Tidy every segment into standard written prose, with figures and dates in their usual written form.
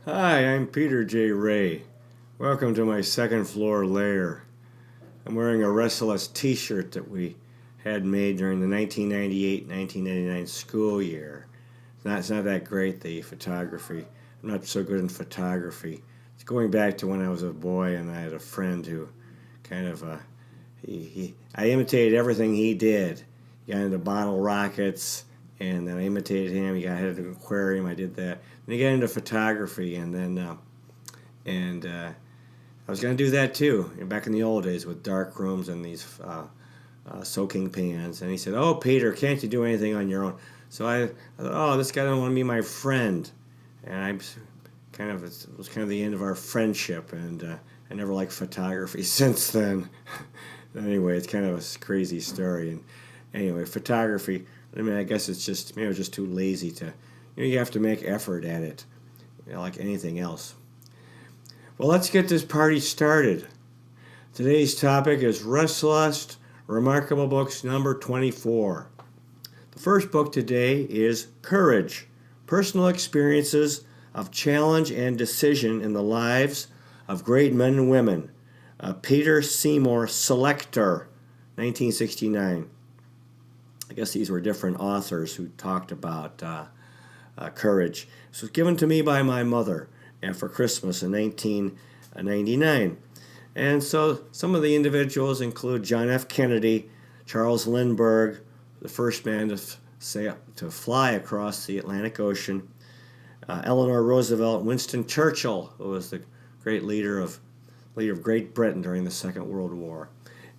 Hi, I'm Peter J Rea. Welcome to my second floor lair. I'm wearing a Resalest t-shirt that we had made during the 1998-1999 school year. It's not that great, the photography. I'm not so good in photography. It's going back to when I was a boy and I had a friend who kind of, I imitated everything he did. He got into bottle rockets, and then I imitated him. He had an aquarium. I did that. Then he got into photography, and I was going to do that too. Back in the old days with dark rooms and these soaking pans. And he said, "Oh, Peter, can't you do anything on your own?" So I thought, "Oh, this guy doesn't want to be my friend," and it was kind of the end of our friendship. And I never liked photography since then. Anyway, it's kind of a crazy story. And anyway, photography. I mean, I guess it's just maybe I was just too lazy to. You have to make effort at it, like anything else. Well, let's get this party started. Today's topic is Resalest Remarkable Books number 24. The first book today is Courage, Personal Experiences of Challenge and Decision in the Lives of Great Men and Women. Peter Seymour Selector, 1969. I guess these were different authors who talked about courage. This was given to me by my mother for Christmas in 1999. And so some of the individuals include John F. Kennedy, Charles Lindbergh, the first man to fly across the Atlantic Ocean, Eleanor Roosevelt, Winston Churchill, who was the great leader of Great Britain during the Second World War.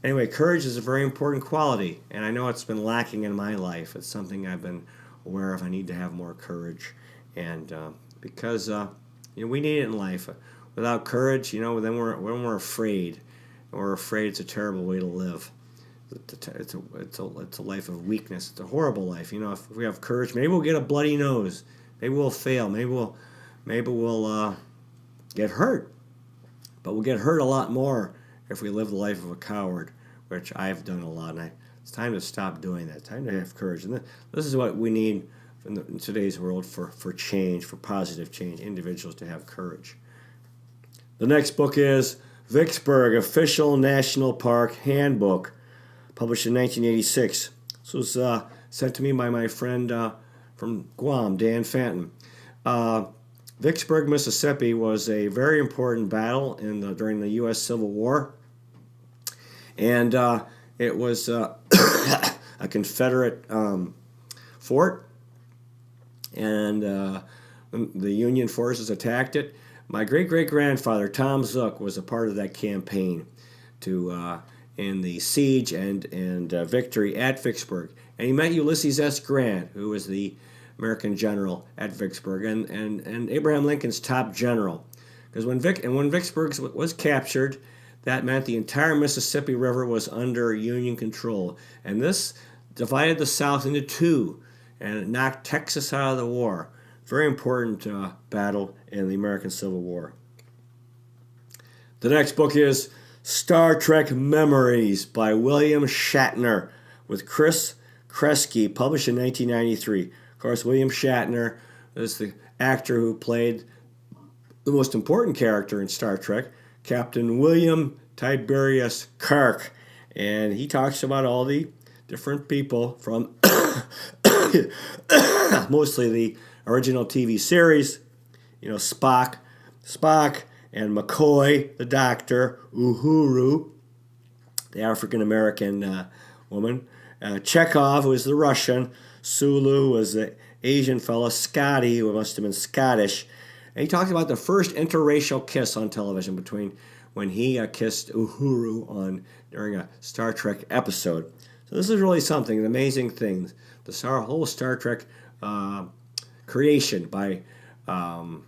Anyway, courage is a very important quality, and I know it's been lacking in my life. It's something I've been aware of. I need to have more courage, and because we need it in life. Without courage, then we're afraid. And we're afraid it's a terrible way to live. It's a life of weakness. It's a horrible life. If we have courage, maybe we'll get a bloody nose. Maybe we'll fail. Maybe we'll get hurt. But we'll get hurt a lot more if we live the life of a coward, which I've done a lot. And it's time to stop doing that. It's time to have courage. And this is what we need in today's world for change, for positive change, individuals to have courage. The next book is Vicksburg Official National Park Handbook, published in 1986. This was sent to me by my friend from Guam, Dan Fanton. Vicksburg, Mississippi was a very important battle during the U.S. Civil War. And it was a Confederate fort. And the Union forces attacked it. My great-great-grandfather, Tom Zook, was a part of that campaign in the siege and victory at Vicksburg. And he met Ulysses S. Grant, who was the American general at Vicksburg, and Abraham Lincoln's top general. Because when Vicksburg was captured, that meant the entire Mississippi River was under Union control. And this divided the South into two, and it knocked Texas out of the war. Very important battle in the American Civil War. The next book is Star Trek Memories by William Shatner with Chris Kresge, published in 1993. Of course, William Shatner is the actor who played the most important character in Star Trek, Captain William Tiberius Kirk. And he talks about all the different people from mostly the original TV series, Spock, and McCoy, the doctor, Uhuru, the African-American woman, Chekhov, who is the Russian, Sulu was the Asian fellow, Scotty, who must have been Scottish. And he talked about the first interracial kiss on television between when he kissed Uhuru during a Star Trek episode. So this is really something, an amazing thing. The whole Star Trek creation by, not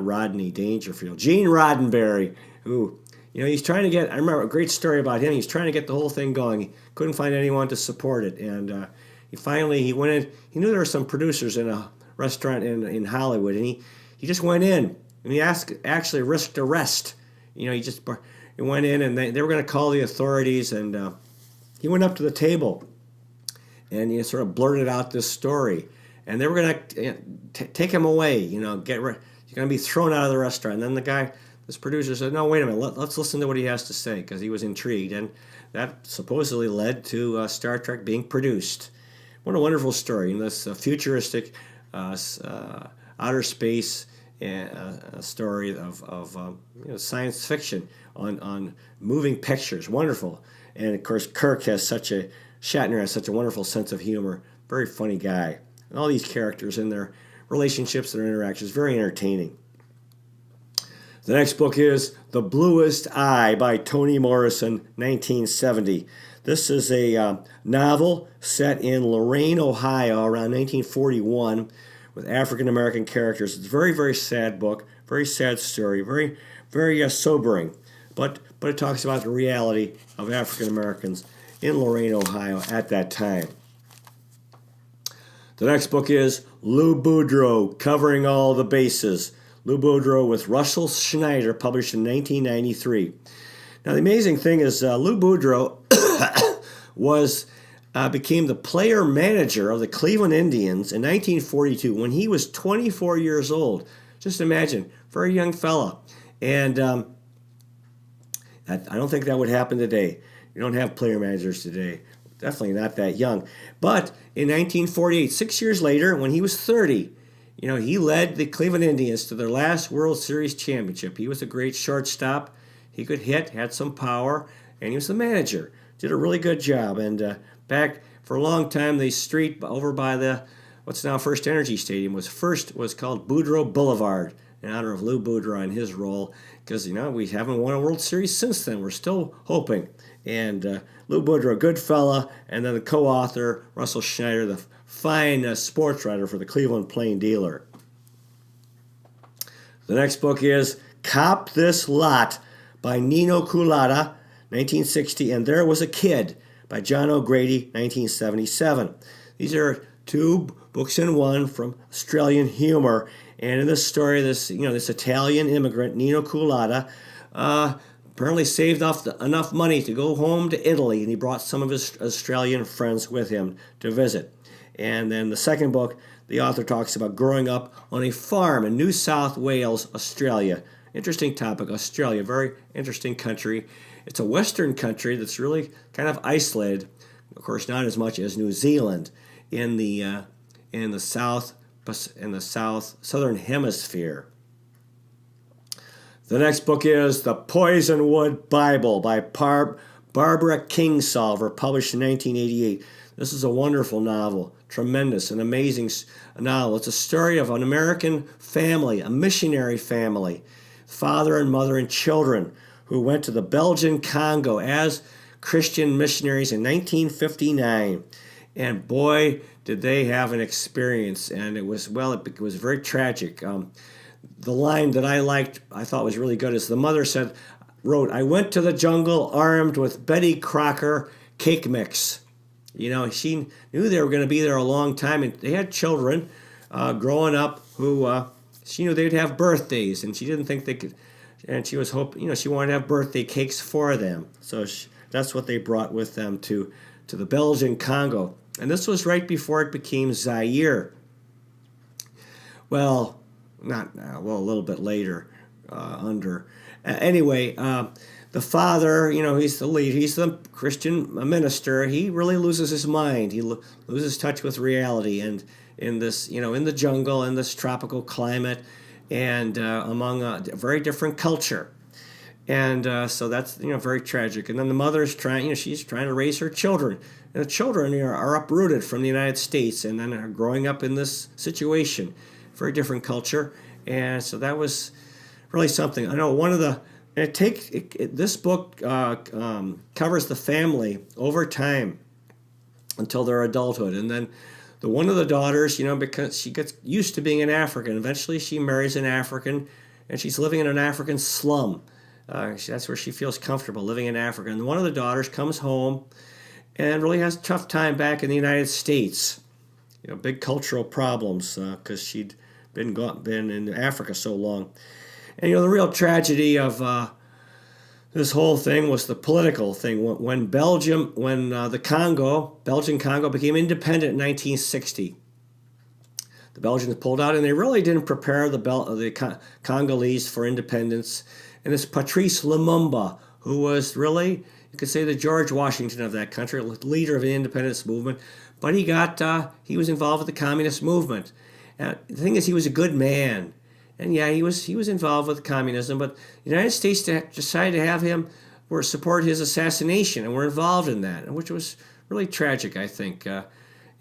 Rodney Dangerfield, Gene Roddenberry, who, he's trying to get, I remember a great story about him, he's trying to get the whole thing going. He couldn't find anyone to support it, and he went in, he knew there were some producers in a restaurant in Hollywood, and he just went in, and he actually risked arrest. He went in, and they were going to call the authorities, and he went up to the table, and he sort of blurted out this story. and they were going to take him away. You're going to be thrown out of the restaurant. And then this producer said, no, wait a minute, let's listen to what he has to say, because he was intrigued. And that supposedly led to Star Trek being produced. What a wonderful story. This futuristic outer space story of science fiction on moving pictures. Wonderful. And of course, Shatner has such a wonderful sense of humor. Very funny guy. And all these characters and their relationships and their interactions, very entertaining. The next book is The Bluest Eye by Toni Morrison, 1970. This is a novel set in Lorain, Ohio, around 1941, with African-American characters. It's a very, very sad book, very sad story, very, very sobering. But it talks about the reality of African-Americans in Lorain, Ohio at that time. The next book is Lou Boudreau, Covering All the Bases. Lou Boudreau with Russell Schneider, published in 1993. Now, the amazing thing is Lou Boudreau became the player manager of the Cleveland Indians in 1942 when he was 24 years old. Just imagine, very young fella. And I don't think that would happen today. You don't have player managers today. Definitely not that young. But in 1948, 6 years later, when he was 30, he led the Cleveland Indians to their last World Series championship. He was a great shortstop. He could hit, had some power, and he was the manager. Did a really good job. And back for a long time, the street over by the what's now First Energy Stadium was called Boudreau Boulevard in honor of Lou Boudreau and his role. Because we haven't won a World Series since then. We're still hoping. And Lou Boudreau, good fella, and then the co-author Russell Schneider, the fine sports writer for the Cleveland Plain Dealer. The next book is Cop This Lot by Nino Coolatta, 1960, and There Was a Kid by John O'Grady, 1977. These are two books in one from Australian humor, and in this story, this Italian immigrant Nino Coolatta apparently saved enough money to go home to Italy, and he brought some of his Australian friends with him to visit. And then the second book, the author talks about growing up on a farm in New South Wales, Australia. Interesting topic, Australia, very interesting country. It's a Western country that's really kind of isolated, of course, not as much as New Zealand in the southern hemisphere. The next book is The Poisonwood Bible by Barbara Kingsolver, published in 1988. This is a wonderful novel, tremendous, an amazing novel. It's a story of an American family, a missionary family, father and mother and children, who went to the Belgian Congo as Christian missionaries in 1959. And boy, did they have an experience. And it was very tragic. The line that I thought was really good, is the mother wrote, I went to the jungle armed with Betty Crocker cake mix. She knew they were going to be there a long time, and they had children growing up who she knew they'd have birthdays, and she didn't think they could, and she was hoping, she wanted to have birthday cakes for them. So that's what they brought with them to the Belgian Congo. And this was right before it became Zaire. Well, not now, a little bit later, anyway, the father, he's the lead, he's the Christian minister. He really loses his mind. He loses touch with reality, and in this, in the jungle, in this tropical climate, and among a very different culture. And so that's, very tragic. And then the mother's she's trying to raise her children. And the children are uprooted from the United States and then are growing up in this situation. Very different culture. And so that was really something. I know this book covers the family over time until their adulthood. And then one of the daughters, because she gets used to being an African, eventually she marries an African, and she's living in an African slum. That's where she feels comfortable, living in Africa. And one of the daughters comes home and really has a tough time back in the United States. Big cultural problems because she'd been in Africa so long. And the real tragedy of this whole thing was the political thing. When the Belgian Congo became independent in 1960, The Belgians pulled out, and they really didn't prepare the Congolese for independence. And it's Patrice Lumumba, who was really, you could say, the George Washington of that country, leader of the independence movement. But he was involved with the communist movement. The thing is, he was a good man. And yeah, he was involved with communism, but the United States decided to have him or support his assassination, and were involved in that, which was really tragic, I think.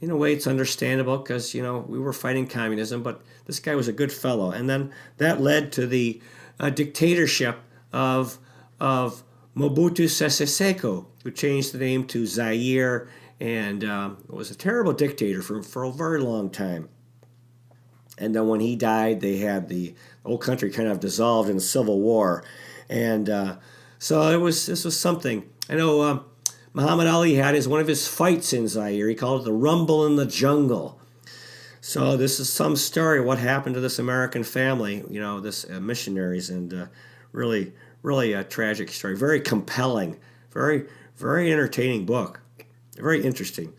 In a way, it's understandable because, we were fighting communism, but this guy was a good fellow. And then that led to the dictatorship of Mobutu Sese Seko, who changed the name to Zaire, and was a terrible dictator for a very long time. And then when he died, they had the whole country kind of dissolved in a civil war. And so this was something. I know Muhammad Ali had one of his fights in Zaire. He called it the Rumble in the Jungle. So this is some story of what happened to this American family, this missionaries, and really, really a tragic story. Very compelling, very, very entertaining book. Very interesting.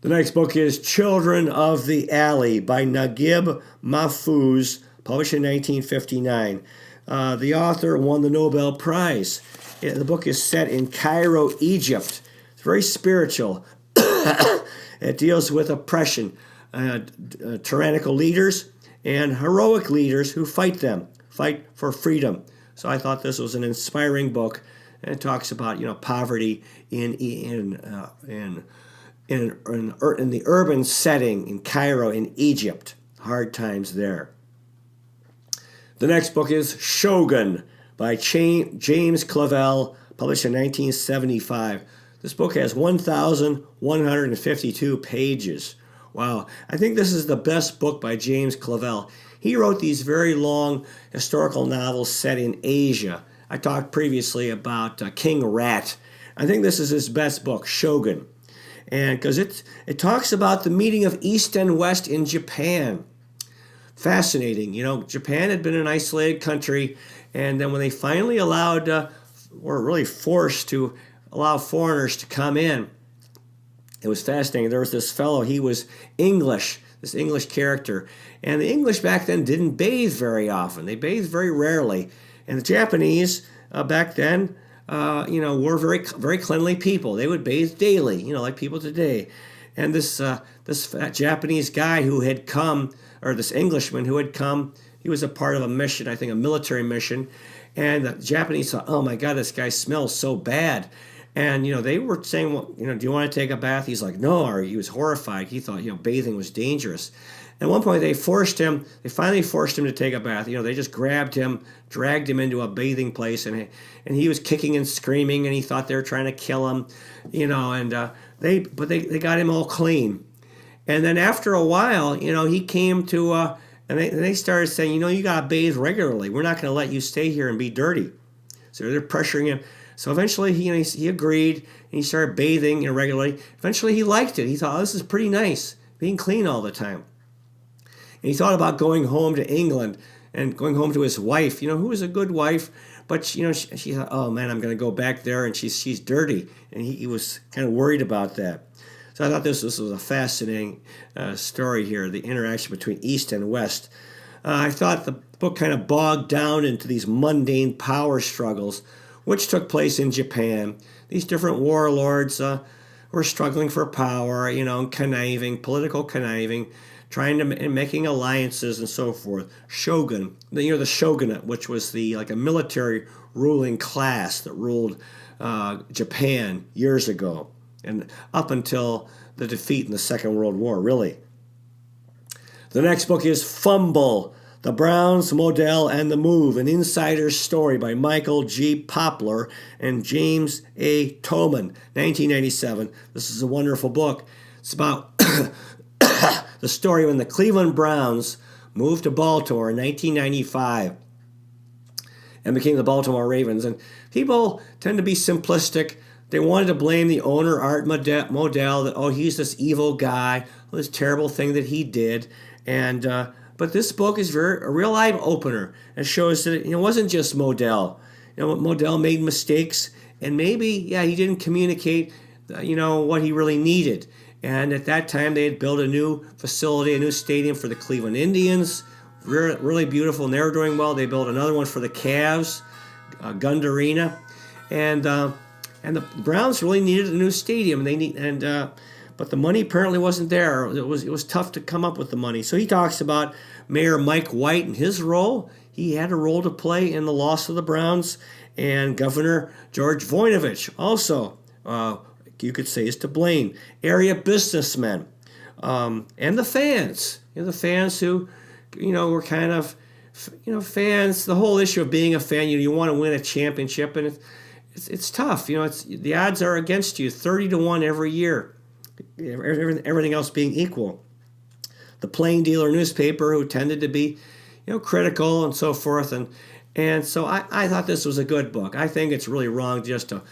The next book is Children of the Alley by Naguib Mahfouz, published in 1959. The author won the Nobel Prize. The book is set in Cairo, Egypt. It's very spiritual. It deals with oppression, tyrannical leaders, and heroic leaders who fight for freedom. So I thought this was an inspiring book, and it talks about poverty in the urban setting in Cairo, in Egypt. Hard times there. The next book is Shogun by James Clavell, published in 1975. This book has 1,152 pages. Wow. I think this is the best book by James Clavell. He wrote these very long historical novels set in Asia. I talked previously about King Rat. I think this is his best book, Shogun. And because it talks about the meeting of East and West in Japan. Fascinating. Japan had been an isolated country, and then when they finally were really forced to allow foreigners to come in, it was fascinating. There was this fellow, he was English, this English character, and the English back then didn't bathe very often. They bathed very rarely. And the Japanese back then, were very, very cleanly people. They would bathe daily, like people today. And this Japanese guy who had come, or this Englishman who had come, he was a part of a mission, I think a military mission. And the Japanese thought, oh my God, this guy smells so bad. And, they were saying, well, do you want to take a bath? He's like, no, or he was horrified. He thought, bathing was dangerous. At one point, they finally forced him to take a bath. They just grabbed him, dragged him into a bathing place, and he was kicking and screaming, and he thought they were trying to kill him, and they got him all clean. And then after a while, he came to, and they started saying, you got to bathe regularly. We're not going to let you stay here and be dirty. So they're pressuring him. So eventually, he agreed, and he started bathing regularly. Eventually, he liked it. He thought, this is pretty nice, being clean all the time. And he thought about going home to England and going home to his wife, who was a good wife. But, she thought, oh, man, I'm going to go back there, and she's dirty. And he was kind of worried about that. So I thought this was a fascinating story here, the interaction between East and West. I thought the book kind of bogged down into these mundane power struggles, which took place in Japan. These different warlords were struggling for power, conniving, political conniving, trying to making alliances and so forth. Shogun, the shogunate, which was like a military ruling class that ruled Japan years ago, and up until the defeat in the Second World War, really. The next book is Fumble, The Browns, Model, and the Move, an insider's story by Michael G. Poplar and James A. Toman, 1997. This is a wonderful book. It's about the story when the Cleveland Browns moved to Baltimore in 1995 and became the Baltimore Ravens. And people tend to be simplistic. They wanted to blame the owner, Art Modell, that, he's this evil guy, this terrible thing that he did. And but this book is a real eye-opener. It shows that it wasn't just Modell. Modell made mistakes, and maybe, he didn't communicate, what he really needed. And at that time, they had built a new facility, a new stadium for the Cleveland Indians. Really beautiful, and they were doing well. They built another one for the Cavs, Gund Arena, and the Browns really needed a new stadium. But the money apparently wasn't there. It was tough to come up with the money. So he talks about Mayor Mike White and his role. He had a role to play in the loss of the Browns, and Governor George Voinovich also, you could say, is to blame. Area businessmen, and the fans. The fans who, were kind of, fans. The whole issue of being a fan, you want to win a championship, and it's tough. The odds are against you, 30-1 every year. Everything else being equal. The Plain Dealer newspaper, who tended to be, critical and so forth, and so I thought this was a good book. I think it's really wrong just to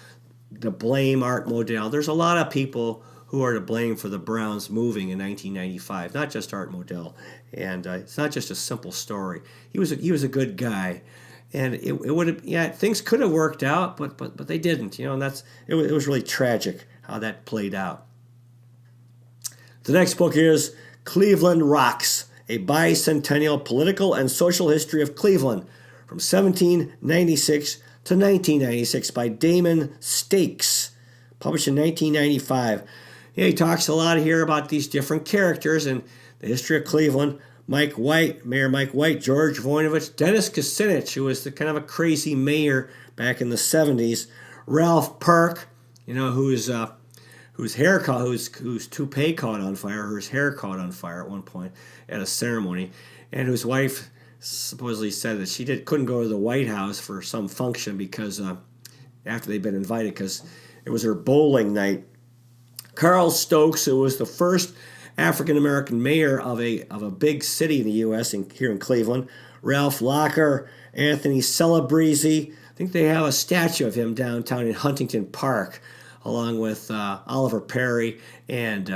blame Art Modell. There's a lot of people who are to blame for the Browns moving in 1995, not just Art Modell, and it's not just a simple story. He was a good guy, and it would have things could have worked out, but they didn't. And it was really tragic how that played out. The next book is Cleveland Rocks, a bicentennial political and social history of Cleveland from 1796 to 1996 by Damon Stakes, published in 1995. He talks a lot here about these different characters and the history of Cleveland. Mike White, Mayor Mike White, George Voinovich, Dennis Kucinich, who was the kind of a crazy mayor back in the 70s, Ralph Perk, whose toupee caught on fire, or his hair caught on fire at one point at a ceremony, and whose wife supposedly said that she couldn't go to the White House for some function because after they'd been invited, because it was her bowling night. Carl Stokes, who was the first African-American mayor of a big city in the U.S. Here in Cleveland. Ralph Locker, Anthony Celebrezzi. I think they have a statue of him downtown in Huntington Park, along with Oliver Perry and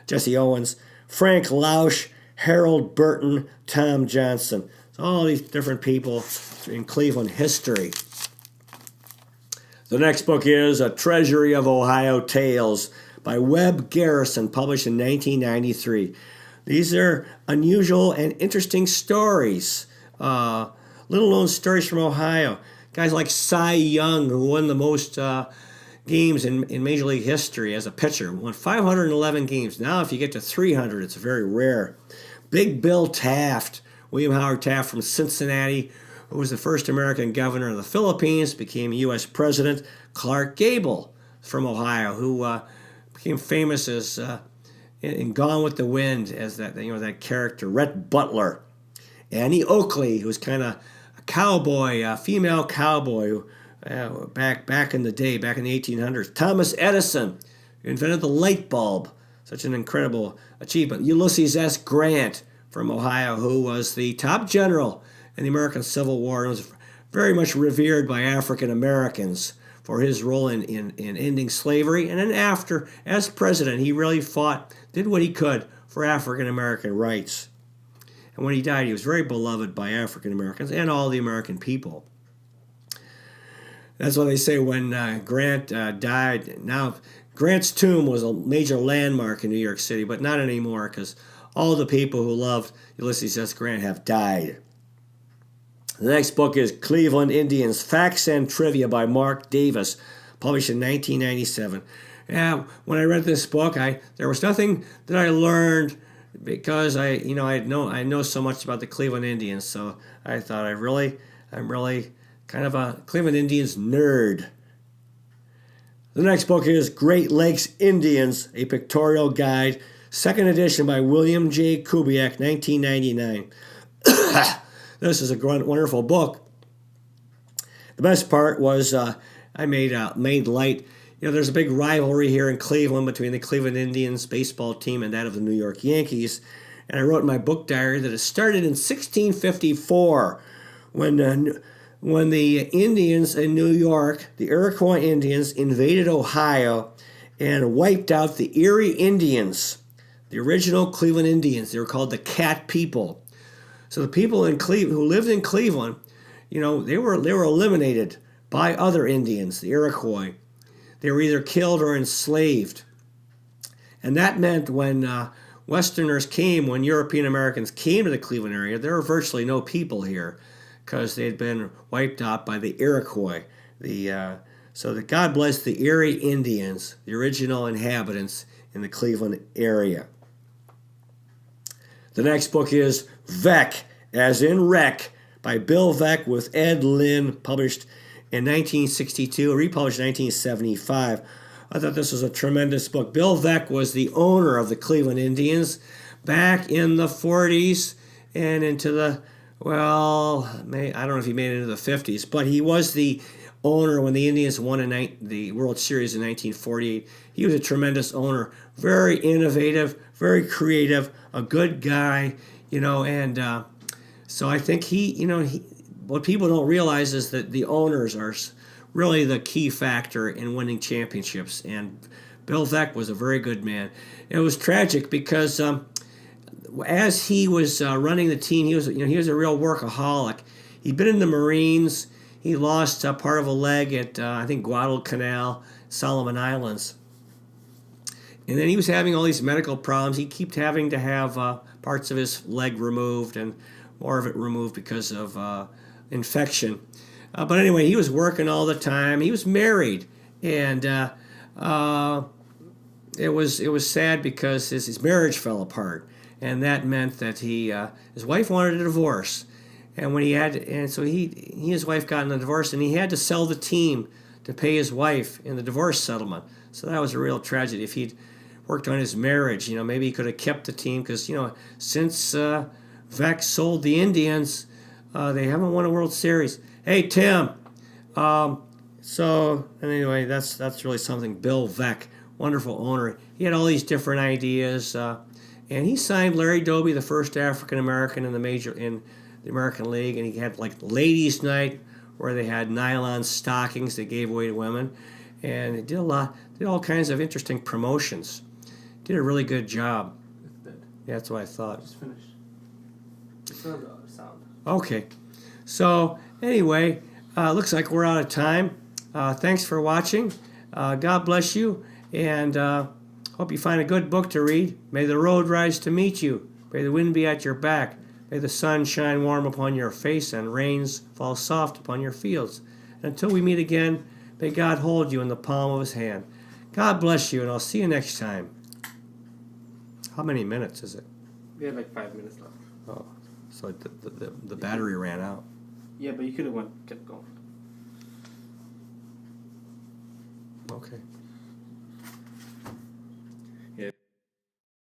Jesse Owens. Frank Lausch, Harold Burton, Tom Johnson. So all these different people in Cleveland history. The next book is A Treasury of Ohio Tales by Webb Garrison, published in 1993. These are unusual and interesting stories, little-known stories from Ohio. Guys like Cy Young, who won the most games in Major League history as a pitcher, won 511 games. Now, if you get to 300, it's very rare. Big Bill Taft, William Howard Taft from Cincinnati, who was the first American governor of the Philippines, became U.S. president. Clark Gable from Ohio, who became famous as in Gone with the Wind as that character. Rhett Butler, Annie Oakley, who was kind of a cowboy, a female cowboy, back in the day, back in the 1800s. Thomas Edison, who invented the light bulb, such an incredible achievement. Ulysses S. Grant from Ohio, who was the top general in the American Civil War and was very much revered by African Americans for his role in ending slavery. And then after, as president, he really did what he could for African American rights. And when he died, he was very beloved by African Americans and all the American people. That's what they say when Grant died. Now, Grant's tomb was a major landmark in New York City, but not anymore because all the people who loved Ulysses S. Grant have died. The next book is Cleveland Indians, Facts and Trivia by Mark Davis, published in 1997. When I read this book, there was nothing that I learned because I know so much about the Cleveland Indians, so I thought I'm really kind of a Cleveland Indians nerd. The next book is Great Lakes Indians, a Pictorial Guide, second edition by William J. Kubiak, 1999. This is a wonderful book. The best part was I made light. There's a big rivalry here in Cleveland between the Cleveland Indians baseball team and that of the New York Yankees. And I wrote in my book diary that it started in 1654 when the Indians in New York, the Iroquois Indians, invaded Ohio and wiped out the Erie Indians, the original Cleveland Indians. They were called the Cat People. So the people in Cleveland who lived in Cleveland, they were eliminated by other Indians, the Iroquois. They were either killed or enslaved. And that meant when Westerners came, when European Americans came to the Cleveland area, there were virtually no people here because they had been wiped out by the Iroquois. So that God bless the Erie Indians, the original inhabitants in the Cleveland area. The next book is Veck, as in wreck, by Bill Veck with Ed Lynn, published in 1962, republished in 1975. I thought this was a tremendous book. Bill Veck was the owner of the Cleveland Indians back in the 40s and into the, well, I don't know if he made it into the 50s, but he was the owner when the Indians won the World Series in 1948. He was a tremendous owner, very innovative, very creative, a good guy, and so I think what people don't realize is that the owners are really the key factor in winning championships, and Bill Veck was a very good man. It was tragic because as he was running the team, he was a real workaholic. He'd been in the Marines. He lost part of a leg at, I think, Guadalcanal, Solomon Islands. And then he was having all these medical problems. He kept having to have parts of his leg removed and more of it removed because of infection. But anyway, he was working all the time. He was married. And it was sad because his marriage fell apart. And that meant that his wife wanted a divorce. And so he and his wife got in a divorce, and he had to sell the team to pay his wife in the divorce settlement. So that was a real tragedy. If he'd worked on his marriage, maybe he could have kept the team because, since Veck sold the Indians, they haven't won a World Series. Hey, Tim. So anyway, that's really something. Bill Veck, wonderful owner. He had all these different ideas, and he signed Larry Doby, the first African American in the American League, and he had like Ladies' Night where they had nylon stockings they gave away to women, and he did all kinds of interesting promotions. Did a really good job. It's dead. Yeah, that's what I thought. Just finished. It's not the sound. Okay. So anyway, looks like we're out of time. Thanks for watching. God bless you, and hope you find a good book to read. May the road rise to meet you. May the wind be at your back. May the sun shine warm upon your face and rains fall soft upon your fields. And until we meet again, may God hold you in the palm of his hand. God bless you, and I'll see you next time. How many minutes is it? We have like 5 minutes left. Oh, so the battery ran out. Yeah, but you could have kept going. Okay.